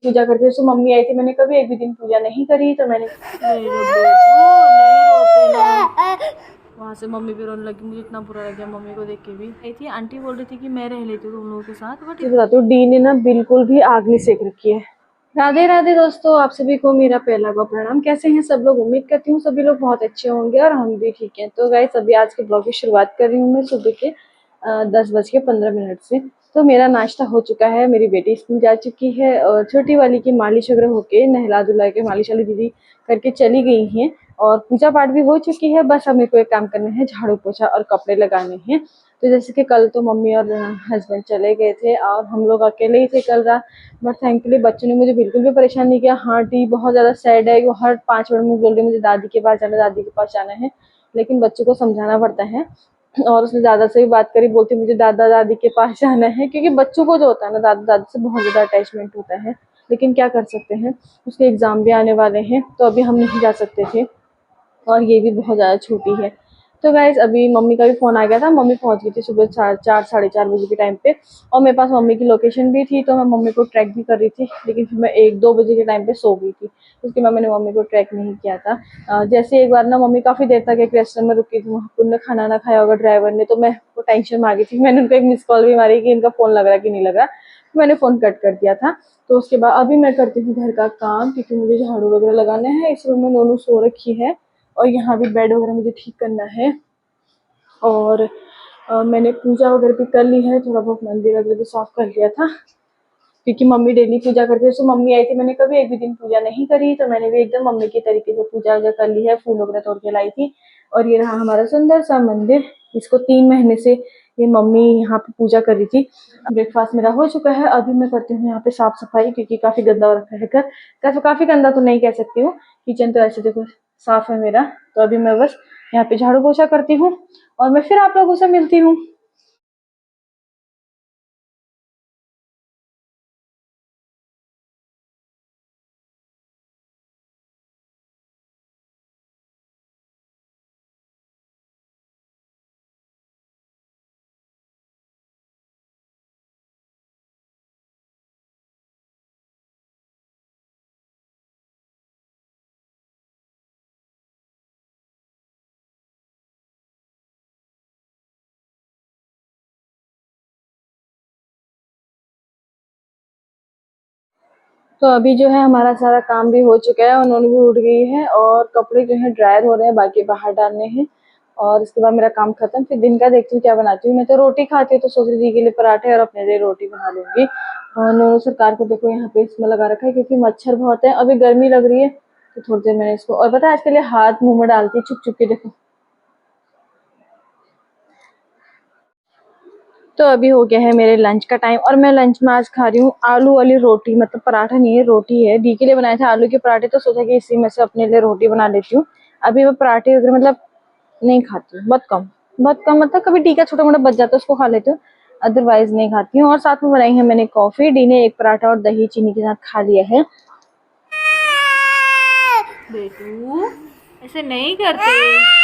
पूजा करते हैं। तो मम्मी आई थी, मैंने कभी एक भी दिन पूजा नहीं करी, तो मैंने मेरे बेटू नहीं रोते ना। वहाँ से मम्मी भी रोने लगी, मुझे इतना बुरा लग गया मम्मी को देख के भी। आई थी आंटी बोल रही थी कि मैं रह लेती हूँ तुम लोगों के साथ, बट बताती हूँ, डी ने ना बिल्कुल भी आग नहीं सेक रखी है। राधे राधे दोस्तों, आप सभी को मेरा पहला बार प्रणाम। कैसे हैं सब लोग? उम्मीद करती हूँ सभी लोग बहुत अच्छे होंगे और हम भी ठीक हैं। तो गाइस अभी आज के ब्लॉग की शुरुआत कर रही हूँ मैं सुबह के 10:15 से। तो मेरा नाश्ता हो चुका है, मेरी बेटी स्कूल जा चुकी है और छोटी वाली की मालिश वगैरह होके नहला धुला के मालिश वाली दीदी करके चली गई हैं और पूजा पाठ भी हो चुकी है। बस अब मेरे को एक काम करना है, झाड़ू पोछा और कपड़े लगाने हैं। तो जैसे कि कल तो मम्मी और हस्बैंड चले गए थे और हम लोग अकेले ही थे कल रात। बट थैंकफुली बच्चों ने मुझे बिल्कुल भी परेशान नहीं किया। हाँ टी बहुत ज़्यादा सैड है, वो हर 5 मिनट में बोल रही मुझे दादी के पास जाना, दादी के पास जाना है। लेकिन बच्चों को समझाना पड़ता है। और उसने दादा से भी बात करी, बोलती मुझे दादा दादी के पास जाना है, क्योंकि बच्चों को जो होता है ना दादा दादी से बहुत ज़्यादा अटैचमेंट होता है। लेकिन क्या कर सकते हैं, उसके एग्ज़ाम भी आने वाले हैं तो अभी हम नहीं जा सकते थे और ये भी बहुत ज़्यादा छोटी है। तो गाइज अभी मम्मी का भी फ़ोन आ गया था, मम्मी पहुंच गई थी सुबह 4 साढ़े 4 बजे के टाइम पे और मेरे पास मम्मी की लोकेशन भी थी, तो मैं मम्मी को ट्रैक भी कर रही थी। लेकिन फिर मैं 1-2 बजे के टाइम पे सो गई थी, उसके बाद मैंने मम्मी को ट्रैक नहीं किया था। जैसे एक बार ना मम्मी काफ़ी देर तक एक रेस्टोरेंट में रुकी थी, वहाँ पर उन्होंने खाना ना खाया होगा ड्राइवर ने, तो मैं वो टेंशन में आ गई थी। मैंने उनको एक मिस कॉल भी मारी कि इनका फ़ोन लग रहा है कि नहीं लग रहा, मैंने फ़ोन कट कर दिया था। तो उसके बाद अभी मैं करती हूँ घर का काम, क्योंकि मुझे झाड़ू वगैरह लगाना है। इस रूम में नोनू सो रखी है और यहाँ भी बेड वगैरह मुझे ठीक करना है। और मैंने पूजा वगैरह भी कर ली है, थोड़ा बहुत मंदिर वगैरह भी साफ कर लिया था, क्योंकि मम्मी डेली पूजा करती है। तो मम्मी आई थी, मैंने कभी एक भी दिन पूजा नहीं करी, तो मैंने भी एकदम मम्मी के तरीके से पूजा वूजा कर ली है। फूल वगैरह तोड़ के लाई थी और ये रहा हमारा सुंदर सा मंदिर। इसको 3 महीने से ये मम्मी यहाँ पे पूजा कर रही थी। ब्रेकफास्ट मेरा हो चुका है, अभी मैं करती हूँ यहाँ पे साफ सफाई, क्योंकि काफी गंदा हो रखा है घर। काफी गंदा तो नहीं कह सकती हूँ, किचन तो ऐसे देखो साफ है मेरा। तो अभी मैं बस यहाँ पे झाड़ू पोछा करती हूँ और मैं फिर आप लोगों से मिलती हूँ। तो अभी जो है हमारा सारा काम भी हो चुका है, उन्होंने भी उठ गई है और कपड़े जो है ड्रायर हो रहे हैं, बाकी बाहर डालने हैं। और इसके बाद मेरा काम खत्म, फिर दिन का देखती हूँ क्या बनाती हूँ। मैं तो रोटी खाती हूँ, तो सोच रही थी के लिए पराठे और अपने लिए रोटी बना लूंगी। और नोनू सरकार को देखो यहाँ पे इसमें लगा रखा है, क्योंकि मच्छर बहुत है, अभी गर्मी लग रही है। तो थोड़ी देर मैंने इसको, और पता है आजकल ये हाथ मुंह में डालती है छुप छुप के, देखो। तो अभी हो गया है मेरे लंच का टाइम और मैं लंच में आज खा रही हूँ आलू वाली रोटी, मतलब पराठा नहीं है, रोटी है। डी के लिए बनाए थे आलू के पराठे, तो सोचा कि इसी में से अपने लिए रोटी बना लेती हूँ। अभी मैं पराठे वगैरह मतलब नहीं खाती हूँ, बहुत कम, मतलब कभी डी का छोटा मोटा बच जाता है उसको खा लेती हूँ, अदरवाइज नहीं खाती हूँ। और साथ में बनाई है मैंने कॉफी, डी ने एक पराठा और दही चीनी के साथ खा लिया है। बेटू ऐसे नहीं करते।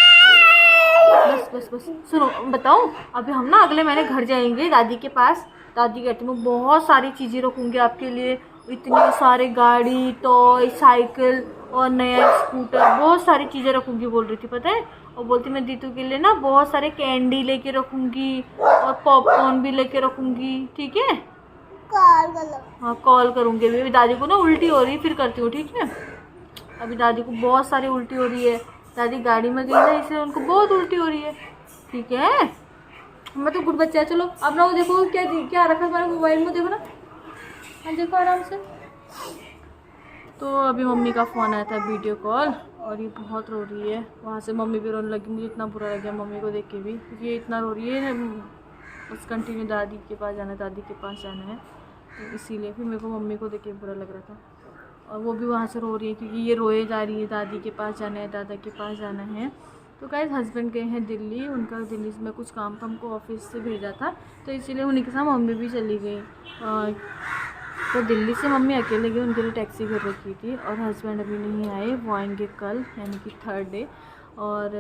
बस बस बस सुनो बताओ, अभी हम ना अगले महीने घर जाएंगे दादी के पास। दादी कहती मैं बहुत सारी चीज़ें रखूँगी आपके लिए, इतनी सारे गाड़ी, टॉय, साइकिल और नया स्कूटर, बहुत सारी चीज़ें रखूँगी बोल रही थी, पता है। और बोलती मैं दीदू के लिए ना बहुत सारे कैंडी लेके रखूँगी और पॉपकॉर्न भी लेके रखूँगी, ठीक है। कॉल कर लो। हाँ कॉल करूँगी। अभी दादी को ना उल्टी हो रही है, फिर करती हूँ, ठीक है। अभी दादी को बहुत सारी उल्टी हो रही है, दादी गाड़ी में गई ना, इसलिए उनको बहुत उल्टी हो रही है, ठीक है। मैं तो गुड बच्चा है। चलो अब ना वो देखो क्या क्या रखा है हमारे मोबाइल में, देखो ना, हाँ देखो आराम से। तो अभी मम्मी का फ़ोन आया था वीडियो कॉल, और ये बहुत रो रही है। वहाँ से मम्मी भी रोने लगी, मुझे इतना बुरा लग गया मम्मी को देख के भी, क्योंकि ये इतना रो रही है। बस कंटिन्यू दादी के पास जाना है, दादी के पास जाना है, तो इसीलिए फिर मेरे को मम्मी को देख के बुरा लग रहा था। और वो भी वहाँ से रो रही है, क्योंकि ये रोए जा रही है, दादी के पास जाना है, दादा के पास जाना है। तो गाइस हस्बैंड गए हैं दिल्ली, उनका दिल्ली में कुछ काम था, हमको ऑफिस से भेजा था, तो इसीलिए उन्हीं के साथ मम्मी भी चली गई। तो दिल्ली से मम्मी अकेले गई, उनके लिए टैक्सी कर रखी थी, और हस्बैंड अभी नहीं आए, वो आएंगे कल, यानी कि 3rd डे। और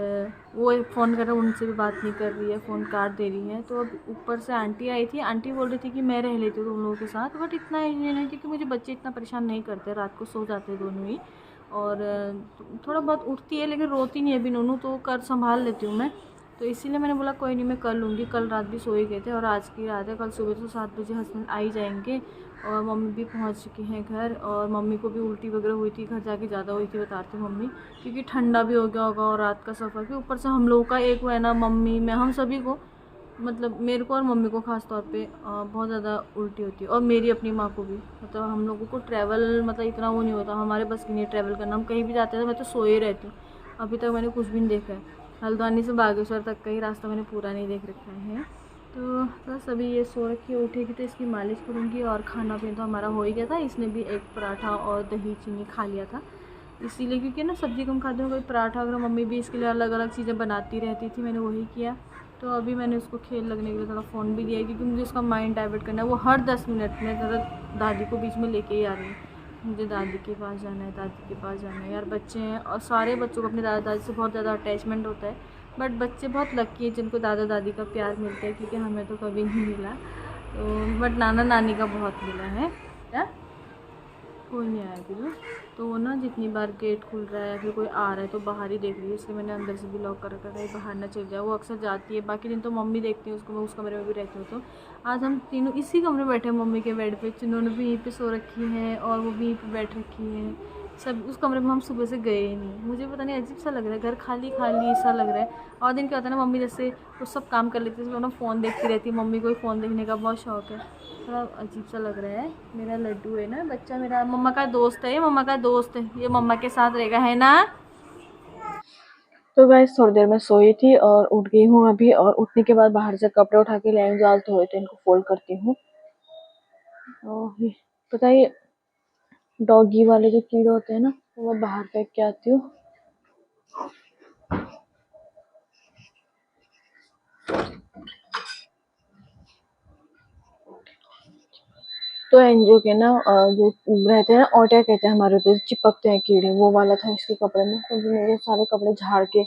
वो फ़ोन कर रहा है, उनसे भी बात नहीं कर रही है, फ़ोन काट दे रही है। तो अब ऊपर से आंटी आई थी, आंटी बोल रही थी कि मैं रह लेती हूँ तुम लोगों के साथ, बट इतना ये नहीं, क्योंकि मुझे बच्चे इतना परेशान नहीं करते, रात को सो जाते हैं दोनों ही। और थोड़ा बहुत उठती है लेकिन रोती नहीं है अभी नूनू, तो कर संभाल लेती हूँ मैं। तो इसीलिए मैंने बोला कोई नहीं, मैं कर लूँगी। कल रात भी सोए गए थे और आज की रात है, कल सुबह तो 7 बजे हस्बैंड आ ही जाएंगे। और मम्मी भी पहुंच चुकी हैं घर, और मम्मी को भी उल्टी वगैरह हुई थी, घर जाके ज़्यादा हुई थी बता रही थी मम्मी, क्योंकि ठंडा भी हो गया होगा और रात का सफ़र भी, ऊपर से हम लोगों का एक वो है ना, मम्मी मैं हम सभी को, मतलब मेरे को और मम्मी को ख़ास तौर पे बहुत ज़्यादा उल्टी होती है, और मेरी अपनी माँ को भी। मतलब हम लोगों को ट्रैवल मतलब इतना वो नहीं होता, हमारे बस की नहीं ट्रैवल करना, हम कहीं भी जाते हैं तो मैं तो सोए रहती हूँ। अभी तक मैंने कुछ भी नहीं देखा है, हल्द्वानी से बागेश्वर तक का ही रास्ता मैंने पूरा नहीं देख रखा है। तो बस अभी ये सो रखी है, उठेगी तो इसकी मालिश करूँगी। और खाना पीना तो हमारा हो ही गया था, इसने भी एक पराठा और दही चीनी खा लिया था, इसीलिए क्योंकि ना सब्ज़ी कम खाते हैं, कोई पराठा वगैरह मम्मी भी इसके लिए अलग अलग चीज़ें बनाती रहती थी, मैंने वही किया। तो अभी मैंने उसको खेल लगने के लिए थोड़ा फ़ोन भी दिया है, क्योंकि मुझे उसका माइंड डाइवर्ट करना है। वो हर 10 मिनट में ज़रा दादी को बीच में लेके ही आ रही है, मुझे दादी के पास जाना है, दादी के पास जाना है। यार बच्चे हैं और सारे बच्चों को अपने दादा दादी से बहुत ज़्यादा अटैचमेंट होता है, बट बच्चे बहुत लकी हैं जिनको दादा दादी का प्यार मिलता है, क्योंकि हमें तो कभी नहीं मिला। तो बट नाना नानी का बहुत मिला है। क्या कोई नहीं आया अभी ना, तो वो ना जितनी बार गेट खुल रहा है या फिर कोई आ रहा है तो बाहर ही देख रही है, इसलिए मैंने अंदर से भी लॉक कर रखा था, बाहर ना चल जाए। वो अक्सर जाती है, बाकी दिन तो मम्मी देखती है उसको, मैं उस कमरे में भी रहती हूँ। तो आज हम तीनों इसी कमरे में बैठे हैं, मम्मी के बेड पे, चिन्होंने भी यहीं पे सो रखी है और वो भी यहीं पे बैठ रखी है, सब उस कमरे में हम सुबह से गए ही नहीं। मुझे पता नहीं अजीब सा लग रहा है, घर खाली खाली सा लग रहा है। और दिन क्या होता है ना, मम्मी जैसे वो सब काम कर लेती है, ना फ़ोन देखती रहती है, मम्मी को फ़ोन देखने का बहुत शौक है, थोड़ा अजीब सा लग रहा है। मेरा लड्डू है ना बच्चा, मेरा मम्मा का दोस्त है, ये मम्मा का दोस्त है, ये मम्मा के साथ रहेगा, है ना। तो गाइस थोड़ी देर में सोई थी और उठ गई हूँ अभी, और उठने के बाद बाहर से कपड़े उठा के ले आई, जो आज धोए थे इनको फोल्ड करती हूँ। और ये पता है, डॉगी वाले जो कीड़े होते हैं ना, वो मैं बाहर फेंक के आती हूँ। तो एनजीओ के ना जो रहते हैं ना, ओटिया कहते हैं हमारे उधर, चिपकते हैं कीड़े, वो वाला था इसके कपड़े में। तो मेरे सारे कपड़े झाड़ के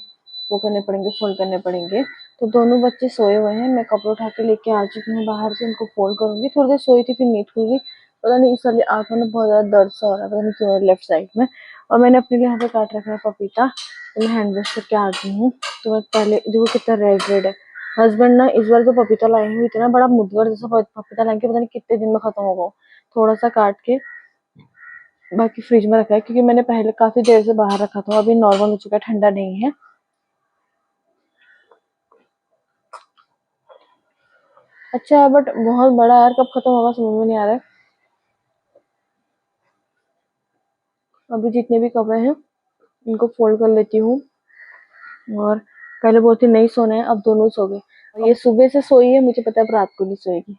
वो करने पड़ेंगे, फोल्ड करने पड़ेंगे। तो दोनों बच्चे सोए हुए हैं, मैं कपड़े उठा के लेके आ चुकी हूँ बाहर से, उनको फोल्ड करूंगी। थोड़ी देर सोई थी फिर नींद खुल गई, पता नहीं इस वाली आँख में ना बहुत ज्यादा दर्द सा हो रहा है, पता नहीं क्यों है लेफ्ट साइड में। और मैंने अपने लिए यहाँ पे काट रखा है पपीता, तो मैं हैंड वॉश करके आ गई हूँ। तो मैं पहले देखो कितना रेड रेड है। हस्बैंड ना इस बार जो पपीता लाए हैं, इतना बड़ा मुदगर जैसा पपीता लाएंगे, पता नहीं कितने दिन में खत्म होगा। थोड़ा सा काट के बाकी फ्रिज में रखा है, क्योंकि मैंने पहले काफी देर से बाहर रखा था, अभी नॉर्मल हो चुका है, ठंडा नहीं है। अच्छा है बट बहुत बड़ा है यार, कब खत्म होगा समझ में नहीं आ रहा है। अभी जितने भी कपड़े हैं इनको फोल्ड कर लेती हूँ। और पहले बोलती नहीं सोना है, अब दोनों सो गए। और ये सुबह से सोई है, मुझे पता है अब रात को नहीं सोएगी।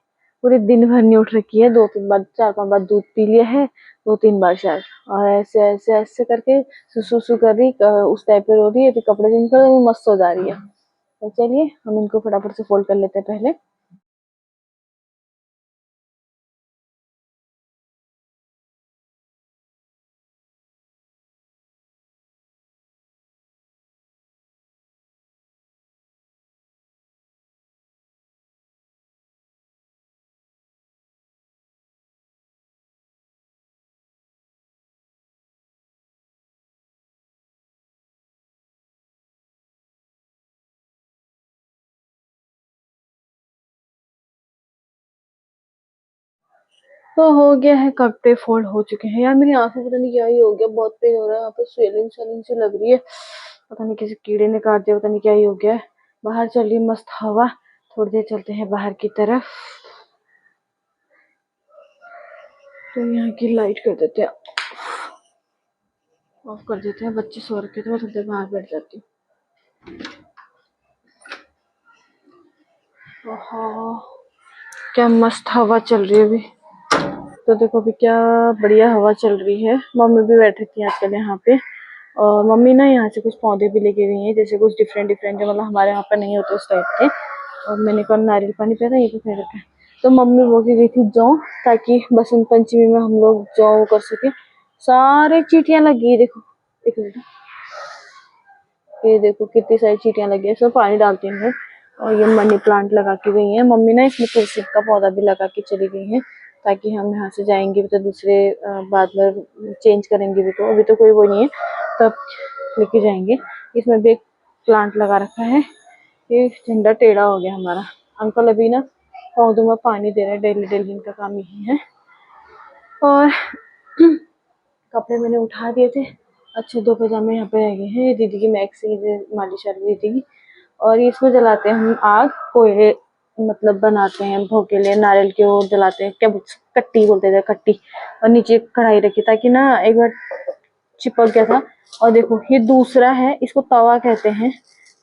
पूरे दिन भर नहीं उठ रखी है, 2-3 बार 4-5 बार दूध पी लिया है, 2-3 बार शायद। और ऐसे ऐसे ऐसे करके सुसु कर रही, उस टाइप पे रो रही है, फिर कपड़े चेंज कर रही, मस्त हो जा रही है। तो चलिए हम इनको फटाफट से फोल्ड कर लेते हैं पहले। तो हो गया है, कपड़े फोल्ड हो चुके हैं। यार मेरी आंखों में पता नहीं क्या ही हो गया, बहुत पेन हो रहा है, यहाँ पे स्वेलिंग स्वेलिंग सी लग रही है, पता नहीं किसी कीड़े ने काट दिया, पता नहीं क्या ही हो गया है। बाहर चल रही मस्त हवा, थोड़ी देर चलते हैं बाहर की तरफ। तो यहाँ की लाइट कर देते हैं, ऑफ कर देते हैं, बच्चे सो रखे थे, मैं थोड़ी देर बाहर बैठ जाती हूँ। ओहो क्या मस्त हवा चल रही है अभी। तो देखो अभी क्या बढ़िया हवा चल रही है। मम्मी भी बैठी थी आजकल यहाँ पे, और मम्मी ना यहाँ से कुछ पौधे भी लेके गई हैं, जैसे कुछ डिफरेंट डिफरेंट जो मतलब हमारे यहाँ पर नहीं होते उस टाइप के। और मैंने कहा नारियल पानी पिया था, ये तो फेर रखा है। तो मम्मी वो की गई थी जौ, ताकि बसंत पंचमी में हम लोग जौ कर सके। सारे चीटियां लगी है देखो, एक मिनट। ये देखो कितनी सारी चींटियां लगी है, इसमें पानी डालती हूँ मैं। और ये मनी प्लांट लगा के गई है मम्मी ना, इसमें तुलसी का पौधा भी लगा के चली गई है, ताकि हम यहाँ से जाएंगे भी तो दूसरे बाद में चेंज करेंगे भी, तो अभी तो कोई वो नहीं है, तब लेके जाएंगे। इसमें भी एक प्लांट लगा रखा है। ये झंडा टेढ़ा हो गया हमारा। अंकल अभी ना पौधों में पानी दे रहे हैं, डेली डेली इनका काम यही है। और कपड़े मैंने उठा दिए थे, अच्छे 2 पजामे यहाँ पे रह गए हैं, ये दीदी की मैक्सी मालिश वाली दीदी की। और इसमें जलाते हैं हम आग, कोयले मतलब बनाते हैं भोग के लिए, नारियल के वो जलाते हैं, क्या कट्टी बोलते थे, कट्टी। और नीचे कढ़ाई रखी, ताकि ना एक बार चिपक गया था। और देखो ये दूसरा है, इसको तवा कहते हैं,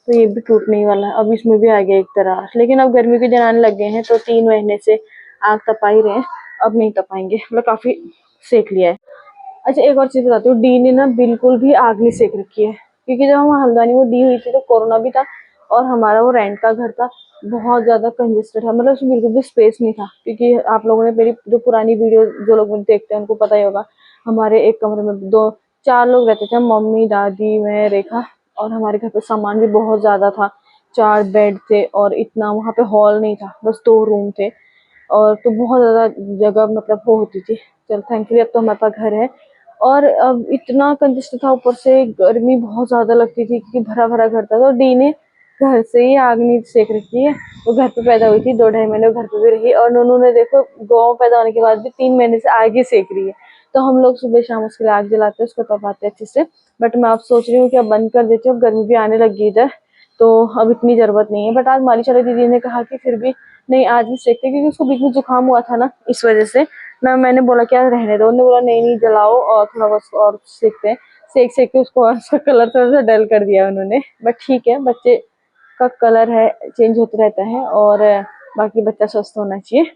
तो ये भी टूटने ही वाला है। अब इसमें भी आ गया एक तरह, लेकिन अब गर्मी के दिन आने लग गए हैं, तो 3 महीने से आग तपा ही रहे हैं, अब नहीं तपाएंगे, मतलब काफी सेक लिया है। अच्छा एक और चीज बताती हूँ, डी ने ना बिल्कुल भी आग नहीं सेक रखी है, क्योंकि जब हम हल्द्वानी में डी हुई थी तो कोरोना भी था, और हमारा वो रेंट का घर था, बहुत ज्यादा कंजेस्टेड था, मतलब उसमें बिल्कुल भी स्पेस नहीं था। क्योंकि आप लोगों ने मेरी जो पुरानी वीडियो जो लोग मुझे देखते हैं उनको पता ही होगा, हमारे एक कमरे में 4 लोग रहते थे, मम्मी दादी मैं रेखा। और हमारे घर पे सामान भी बहुत ज्यादा था, 4 बेड थे, और इतना वहाँ पे हॉल नहीं था, बस 2 रूम थे, और तो बहुत ज्यादा जगह मतलब वो होती थी। चल थैंकफुली अब तो हमारे पास घर है। और अब इतना कंजेस्ट था, ऊपर से गर्मी बहुत ज्यादा लगती थी, क्योंकि भरा भरा घर था। तो डी ने घर से ही आग नहीं सेक रखी है, वो घर पे पैदा हुई थी, 2-2.5 महीने वो घर पे भी रही, और नूनू ने देखो गौ पैदा होने के बाद भी 3 महीने से आग ही सेक रही है। तो हम लोग सुबह शाम उसके लिए आग जलाते हैं, उसको तपाते हैं अच्छे से। बट मैं अब सोच रही हूँ कि अब बंद कर देती हूँ, गर्मी भी आने लगी इधर, तो अब इतनी जरूरत नहीं है। बट आज मालिश वाली दीदी ने कहा कि फिर भी नहीं आज भी सेकते, क्योंकि उसको बीच में जुकाम हुआ था ना, इस वजह से ना। मैंने बोला क्या रहने दो, उन्होंने बोला नहीं नहीं जलाओ, और थोड़ा बस और सेकते हैं। सेक सेक के उसको और उसका कलर थोड़ा सा डल कर दिया उन्होंने। बट ठीक है, बच्चे का कलर है चेंज होता रहता है, और बाकी बच्चा स्वस्थ होना चाहिए।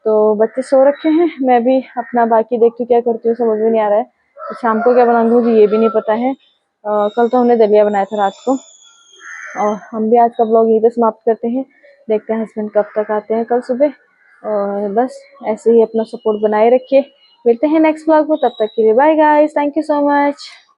तो बच्चे सो रखे हैं, मैं भी अपना बाकी देखती हूँ क्या करती हूँ, समझ में नहीं आ रहा है। तो शाम को क्या बनाऊंगी मुझे ये भी नहीं पता है। कल तो हमने दलिया बनाया था रात को। और हम भी आज का ब्लॉग यहीं पे समाप्त करते हैं, देखते हैं हस्बैंड कब तक आते हैं कल सुबह। और बस ऐसे ही अपना सपोर्ट बनाए रखिए, मिलते हैं नेक्स्ट ब्लॉग में, तब तक के लिए bye guys, thank you so much.